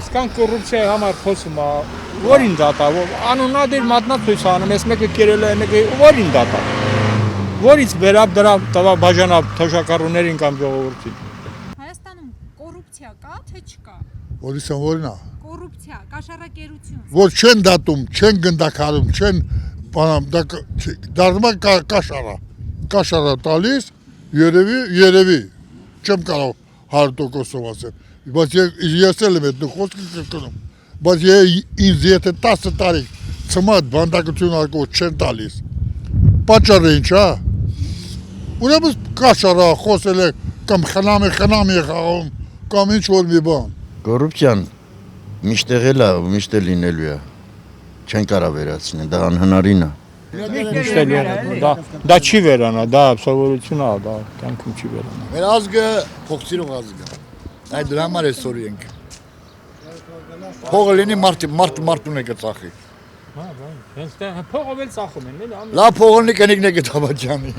Իսկան կոռուպցիայի համար խոսում է, որին դատա, անունադիր մատնացույց անում, ես մեկը կերել է, մեկը որին դատա, որից վերապ դրա տվա բաժանա թոշակառուներին կամ ժողովրդին։ Հայաստանում կոռուպցիա կա, թե չկա։ Որիսն որն է։ Կոռուպցիա, կաշառակերություն։ Որ չեն դատում, չեն գնդակարում, չեն բանամ, դառնում է կաշառա տալիս, երևի, չեմ կարող 100%-ով ասել, բայց ես էլ եմ այդ խոսքը կրկնում, բայց ինձ եթե 10 տարի ծմատ բանդակություն արկով չեն տալիս, պատճառը ինչ է, ուրեմն կաշառա խոսել է, կամ խնամի խաղում, կամ ինչ որ մի բան։ Կոռուպցիան միշտեղ էլ է, միշտ էլ լինելու է, չեն կարա վերացնել, դա անհնարին է։ Դա չի վերանա, դա սովորություն է, դա կյանքում չի վերանա։ Մեր ազգը փոխսիրող ազգ է, այդ դրա համար է սորի ենք։ Փողը լինի մարդուն է կծախի։ Հենց դա փողով էլ ծախում են, էլի։ Լավ փողը կնիկն է կտաբաջանի։